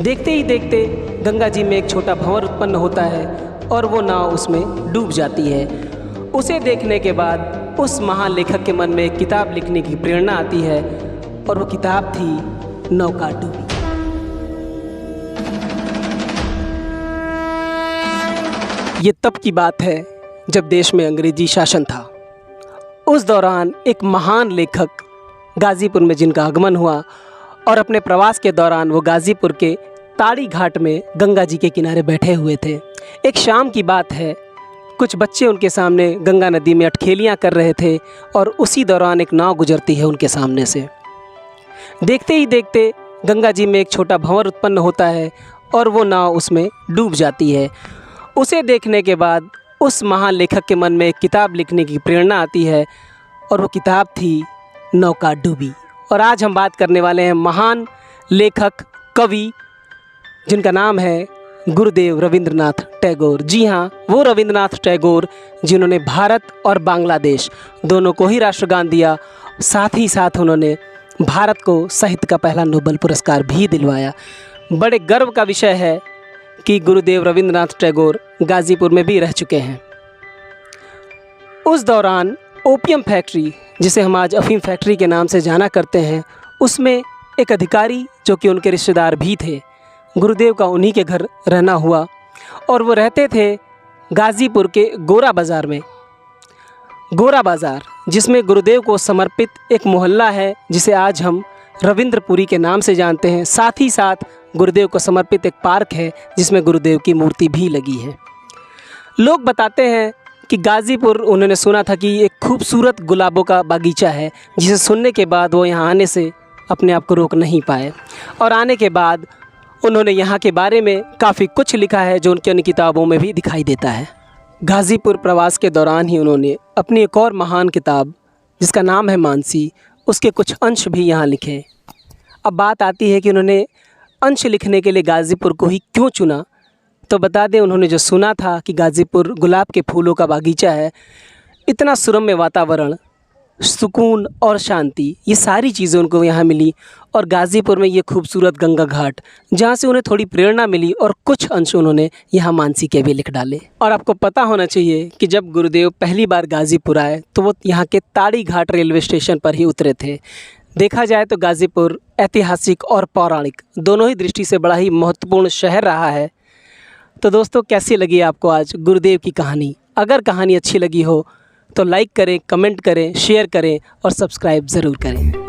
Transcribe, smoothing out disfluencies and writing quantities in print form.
देखते ही देखते गंगा जी में एक छोटा भंवर उत्पन्न होता है और वो नाव उसमें डूब जाती है। उसे देखने के बाद उस महान लेखक के मन में एक किताब लिखने की प्रेरणा आती है और वो किताब थी नौका डूबी। ये तब की बात है जब देश में अंग्रेजी शासन था। उस दौरान एक महान लेखक गाज़ीपुर में जिनका आगमन हुआ और अपने प्रवास के दौरान वो गाज़ीपुर के ताड़ी घाट में गंगा जी के किनारे बैठे हुए थे। एक शाम की बात है, कुछ बच्चे उनके सामने गंगा नदी में अटखेलियाँ कर रहे थे और उसी दौरान एक नाव गुजरती है उनके सामने से। देखते ही देखते गंगा जी में एक छोटा भंवर उत्पन्न होता है और वो नाव उसमें डूब जाती है। उसे देखने के बाद उस महान लेखक के मन में एक किताब लिखने की प्रेरणा आती है और वो किताब थी नौका डूबी। और आज हम बात करने वाले हैं महान लेखक कवि जिनका नाम है गुरुदेव रविंद्रनाथ टैगोर। जी हाँ, वो रविंद्रनाथ टैगोर जिन्होंने भारत और बांग्लादेश दोनों को ही राष्ट्रगान दिया, साथ ही साथ उन्होंने भारत को साहित्य का पहला नोबेल पुरस्कार भी दिलवाया। बड़े गर्व का विषय है कि गुरुदेव रविंद्रनाथ टैगोर गाज़ीपुर में भी रह चुके हैं। उस दौरान ओपियम फैक्ट्री, जिसे हम आज अफीम फैक्ट्री के नाम से जाना करते हैं, उसमें एक अधिकारी जो कि उनके रिश्तेदार भी थे, गुरुदेव का उन्हीं के घर रहना हुआ और वो रहते थे गाज़ीपुर के गोरा बाज़ार में। गोरा बाज़ार जिसमें गुरुदेव को समर्पित एक मोहल्ला है जिसे आज हम रविंद्रपुरी के नाम से जानते हैं। साथ ही साथ गुरुदेव को समर्पित एक पार्क है जिसमें गुरुदेव की मूर्ति भी लगी है। लोग बताते हैं कि गाज़ीपुर उन्होंने सुना था कि एक खूबसूरत गुलाबों का बागीचा है, जिसे सुनने के बाद वो यहाँ आने से अपने आप को रोक नहीं पाए और आने के बाद उन्होंने यहाँ के बारे में काफ़ी कुछ लिखा है जो उनकी अन्य किताबों में भी दिखाई देता है। गाज़ीपुर प्रवास के दौरान ही उन्होंने अपनी एक और महान किताब जिसका नाम है मानसी, उसके कुछ अंश भी यहाँ लिखे। अब बात आती है कि उन्होंने अंश लिखने के लिए गाज़ीपुर को ही क्यों चुना। तो बता दें, उन्होंने जो सुना था कि गाज़ीपुर गुलाब के फूलों का बागीचा है, इतना सुरम्य वातावरण, सुकून और शांति, ये सारी चीज़ें उनको यहाँ मिली और गाज़ीपुर में ये खूबसूरत गंगा घाट, जहाँ से उन्हें थोड़ी प्रेरणा मिली और कुछ अंश उन्होंने यहाँ मानसी के भी लिख डाले। और आपको पता होना चाहिए कि जब गुरुदेव पहली बार गाज़ीपुर आए तो वो यहाँ के ताड़ी घाट रेलवे स्टेशन पर ही उतरे थे। देखा जाए तो गाज़ीपुर ऐतिहासिक और पौराणिक दोनों ही दृष्टि से बड़ा ही महत्वपूर्ण शहर रहा है। तो दोस्तों, कैसी लगी आपको आज गुरुदेव की कहानी? अगर कहानी अच्छी लगी हो तो लाइक करें, कमेंट करें, शेयर करें और सब्सक्राइब ज़रूर करें।